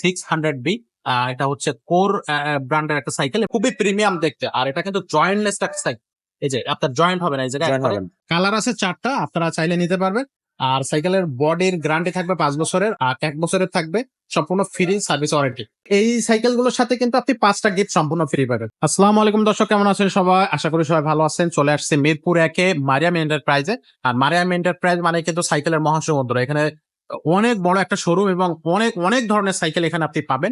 600B। এটা হচ্ছে কোর ব্র্যান্ডের একটা সাইকেল, খুবই প্রিমিয়াম দেখতে। আর এটা কিন্তু জয়েন্টলেস একটা সাইকেল, এই যে আপনার জয়েন্ট হবে না এই জায়গায়। কালার আছে 4টা, আপনারা চাইলে নিতে পারবেন। আর সাইকেলের বডির গ্যারান্টি থাকবে 5 বছরের, আর 1 বছরের থাকবে সম্পূর্ণ ফ্রি সার্ভিস ওয়ারেন্টি। এই সাইকেল গুলোর সাথে কিন্তু আপনি 5টা গিফট সম্পূর্ণ ফ্রি পাবেন। আসসালামু আলাইকুম দর্শক, কেমন আছেন সবাই? আশা করি সবাই ভালো আছেন। চলে আসছে মিরপুর 1-এ মারিয়াম এন্টারপ্রাইজে। আর মারিয়াম এন্টারপ্রাইজ মানে কিন্তু সাইকেলের মহাসমুদ্র। এখানে অনেক বড় একটা শোরুম এবং অনেক অনেক ধরনের সাইকেল এখানে আপনি পাবেন।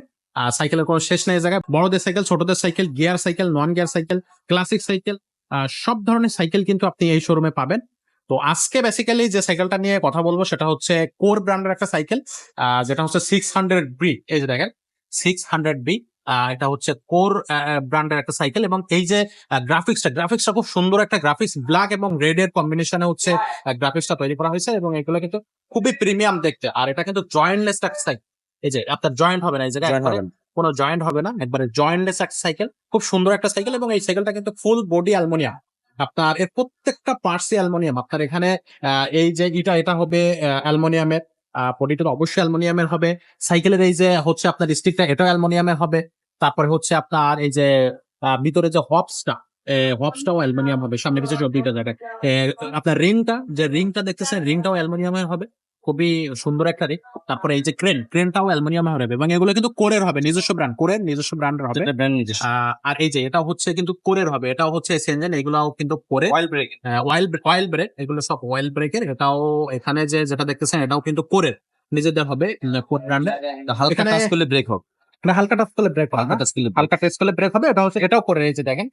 সাইকেলের কোনো শেষ নেই জায়গায়। বড়দের সাইকেল, ছোটদের cycle, gear cycle, non gear cycle, classic cycle, সব ধরনের সাইকেল কিন্তু আপনি এই শোরুমে পাবেন। তো আজকে বেসিক্যালি যে সাইকেলটা নিয়ে কথা বলবো সেটা হচ্ছে কোর ব্র্যান্ডের একটা সাইকেল, যেটা হচ্ছে 600B। এই যে দেখেন 600B, এটা হচ্ছে কোর ব্র্যান্ডের একটা সাইকেল। এবং এই যে গ্রাফিক্সটা খুব সুন্দর একটা গ্রাফিক্স, ব্ল্যাক এবং রেড এর কম্বিনেশনে হচ্ছে গ্রাফিক্সটা তৈরি করা হয়েছে। এবং এগুলো কিন্তু খুবই প্রিমিয়াম দেখতে। আর এটা কিন্তু জয়েন্টলেস একটা সাইকেল, এই যে আপনার জয়েন্ট হবে না এই জায়গায়, কোনো জয়েন্ট হবে না, একবারে জয়েন্টলেস একটা সাইকেল। খুব সুন্দর একটা সাইকেল। এবং এই সাইকেলটা কিন্তু ফুল বডি অ্যালুমিনিয়াম, আপনার এর প্রত্যেকটা পার্টসই অ্যালুমিনিয়াম। আপনার এখানে এই যে এটা হবে অ্যালুমিনিয়ামের, বডিটা অবশ্যই অ্যালুমিনিয়ামের হবে। সাইকেলের এই যে হচ্ছে আপনার স্টিকটা, এটাও অ্যালুমিনিয়ামের হবে। তারপরে হচ্ছে আপনার এই যে ভিতরে যে হবসটাও অ্যালুমিনিয়াম হবে, সামনে পিছনে সব দুইটা জায়গায়। আপনার রিংটা দেখতেছেন, রিংটাও অ্যালুমিনিয়ামের হবে, খুবই সুন্দর একটা রিং। তারপরে এই যে ক্রেনটাও অ্যালুমিনিয়ামের হবে। এবং এগুলো কিন্তু কোরের হবে, নিজস্ব ব্র্যান্ড, কোরের নিজস্ব ব্র্যান্ডের হবে। আর এই যে এটা হচ্ছে কিন্তু কোরের হবে, এটাও হচ্ছে এসএনজেন, এগুলাও কিন্তু কোরে। অয়েল ব্রেক, এগুলো সব অয়েল ব্রেকের। এটাও এখানে যেটা দেখতেছেন এটাও কিন্তু কোরের, নিজেদের হবে, কোর ব্র্যান্ডের। হালকা টাচ করলে ব্রেক হবে, হালকা টাচ করলে ব্রেক হবে, হালকা টাচ করলে ব্রেক হবে। এটাও করে, এই যে দেখেন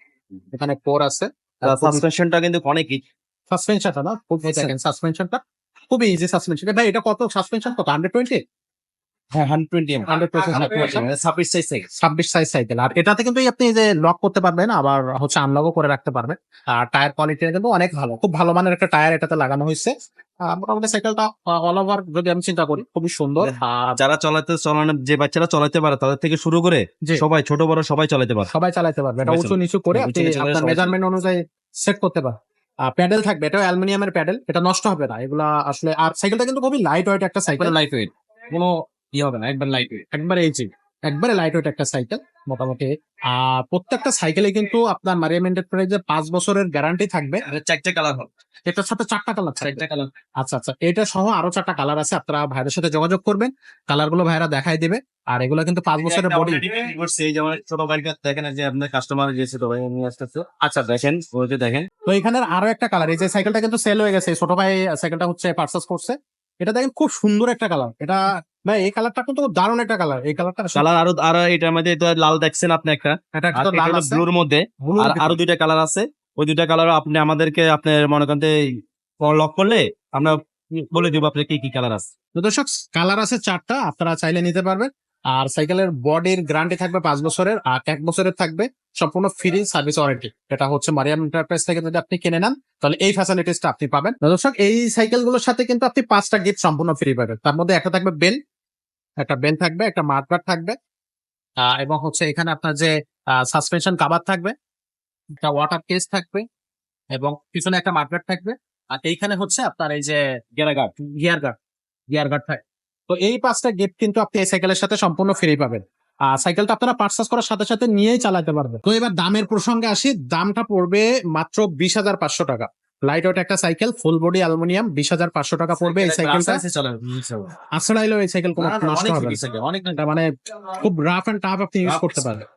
এখানে কোর আছে। সাসপেনশনটা কিন্তু অনেক সাসপেনশনটা না, দেখেন সাসপেনশনটা খুবই ইজি সাসপেনশন। ভাই এটা কত সাসপেনশন, কত 120? হ্যাঁ 120 26 সাইজ সাইকেল। আর এটাতে কিন্তু আপনি যে লক করতে পারবেন, আবার হচ্ছে আনলকও করে রাখতে পারবেন। আর টায়ার কোয়ালিটি কিন্তু অনেক ভালো, খুব ভালো মানের একটা টায়ার এটাতে লাগানো হয়েছে। মোটামুটি সাইকেলটা অল ওভার যদি আমি চিন্তা করি খুবই সুন্দর। যারা যে বাচ্চারা চালাতে পারে তাদের থেকে শুরু করে সবাই, ছোট বড় সবাই চালাতে পারবে। এটা উঁচু নিচু করে আপনি আপনার মেজারমেন্ট অনুযায়ী সেট করতে পারবেন। প্যাডেল থাকবে, এটা অ্যালুমিনিয়ামের প্যাডেল, এটা নষ্ট হবে না এগুলা আসলে। আর সাইকেলটা কিন্তু খুবই লাইট ওয়েট একটা সাইকেল, লাইট ওয়েট, কোনো হবে না, একবার লাইট ওয়েট, একবারে লাইট ওয়েট একটা সাইকেল মোটামুটি। আর প্রত্যেকটা সাইকেলে কিন্তু আপনার মারিয়াম এন্টারপ্রাইজে 5 বছরের গ্যারান্টি থাকবে। 4টা কালার হবে, এটার সাথে 4টা কালার, 4টা কালার। আচ্ছা, এটা সহ আরো 4টা কালার আছে। আপনারা ভাইদের সাথে যোগাযোগ করবেন, কালার গুলো ভাইরা দেখাই দিবে। আর এগুলো কিন্তু 5 বছরের বডি। এই যেমন ছোট ভাইকে দেখেন যে আপনার কাস্টমার যে ছোট ভাই নিয়ে আসতেছে। আচ্ছা দেখেন, ওই যে দেখেন, তো এখানে আরো একটা কালার, এই যে সাইকেলটা কিন্তু সেল হয়ে গেছে, ছোট ভাই সাইকেলটা হচ্ছে পারচেজ করছে। এটা দেখেন খুব সুন্দর একটা কালার, এটা ভাই এই কালারটা কিন্তু দারুণ একটা কালার। এই কালারটা আরো এটার মধ্যে লাল দেখছেন আপনি, একটা ব্লুর মধ্যে আরো 2টা কালার আছে। ওই 2টা কালার আপনি আমাদেরকে আপনার মনে করেন লক করলে আমরা বলে দিব আপনার কি কালার আছে। তো দর্শক, কালার আছে 4টা, আপনারা চাইলে নিতে পারবেন। আর সাইকেলের বডির গ্যারান্টি থাকবে 5 বছরের, আর 1 বছরের থাকবে সম্পূর্ণ ফ্রি সার্ভিস ওয়ারেন্টি। এটা হচ্ছে মারিয়াম এন্টারপ্রাইজ থেকে যদি আপনি কিনে নেন তাহলে এই ফ্যাসিলিটিসটা আপনি পাবেন। দর্শক, এই সাইকেল গুলোর সাথে কিন্তু আপনি 5টা গিফট সম্পূর্ণ ফ্রি পাবেন। তার মধ্যে একটা থাকবে একটা বেল থাকবে, একটা মাঠগার্ড থাকবে, এবং হচ্ছে এখানে আপনার যে সাসপেনশন কাভার থাকবে, একটা ওয়াটার কেস থাকবে, এবং পিছনে একটা মাঠগার্ড থাকবে। আর এইখানে হচ্ছে আপনার এই যে গিয়ার গার্ড থাকে। তো এই 5টা গিফট কিন্তু আপনি এই সাইকেলের সাথে সম্পূর্ণ ফ্রি পাবেন। সাইকেলটা আপনারা পার্চেস করার সাথে সাথে নিয়েই চালাতে পারবেন। তো এবার দামের প্রসঙ্গে আসি, দামটা পড়বে মাত্র 20,500 টাকা। লাইট ওয়েট একটা সাইকেল, ফুল বডি অ্যালুমিনিয়াম, 20,500 টাকা পড়বে এই সাইকেলটা। আসলে এই সাইকেল কোনো নষ্ট হবে না, মানে খুব রাফ এন্ড টাফ আপনি ইউজ করতে পারবেন।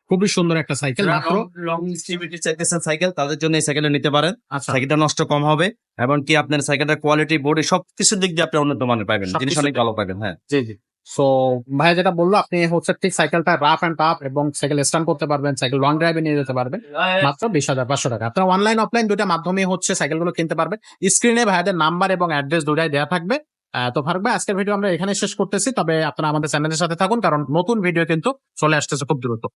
খুবই সুন্দর একটা সাইকেল, মাত্র লং স্টিভিটি চাইতেছেন সাইকেল, তাদের জন্য এই সাইকেলটা নিতে পারেন। সাইকেলটা নষ্ট কম হবে, এবং কি আপনার সাইকেলটার কোয়ালিটি, বডি সবকিছুর দিক দিয়ে আপনি উন্নত মানের পাবেন, জিনিস অনেক ভালো পাবেন। হ্যাঁ জি। সো ভাই যেটা বললো, আপনি হচ্ছে ঠিক সাইকেলটা রাফ এন্ড টাফ এবং সাইকেল স্ট্যান্ড করতে পারবেন, সাইকেল লং ড্রাইভে নিয়ে যেতে পারবেন মাত্র 20,500 টাকা। আপনারা অনলাইন অফলাইন দুইটা মাধ্যমে হচ্ছে সাইকেলগুলো কিনতে পারবেন। স্ক্রিনে ভাইদের নাম্বার এবং অ্যাড্রেস দুটাই দেওয়া থাকবে। তো ফারুক ভাই, আজকের ভিডিও আমরা এখানে শেষ করতেছি, তবে আপনারা আমাদের চ্যানেলের সাথে থাকুন, কারণ নতুন ভিডিও কিন্তু চলে আসতেছে খুব দ্রুত।